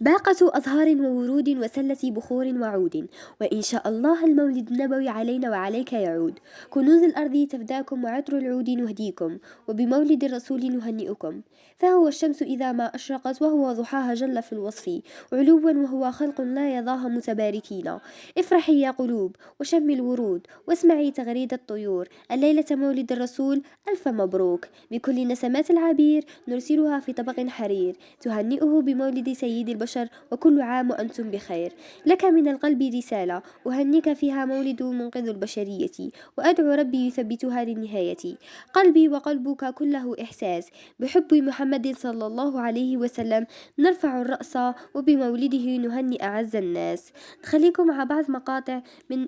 باقة أزهار وورود وسلة بخور وعود، وإن شاء الله المولد النبوي علينا وعليك يعود. كنوز الأرض تفداكم وعطر العود نهديكم، وبمولد الرسول نهنئكم. فهو الشمس إذا ما أشرقت وهو ضحاها جل في الوصف علوا، وهو خلق لا يضاها متباركين. افرحي يا قلوب وشمي الورود واسمعي تغريد الطيور، الليلة مولد الرسول ألف مبروك. بكل نسمات العبير نرسلها في طبق حرير تهنئه بمولد سيد البشر، وكل عام وأنتم بخير. لك من القلب رسالة أهنيك فيها مولد منقذ البشرية، وأدعو ربي يثبتها للنهاية. قلبي وقلبك كله إحساس بحب محمد صلى الله عليه وسلم، نرفع الرأس وبمولده نهنئ أعز الناس. نخليكم مع بعض مقاطع من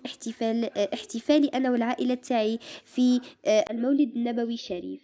احتفالي أنا والعائلة تاعي في المولد النبوي الشريف.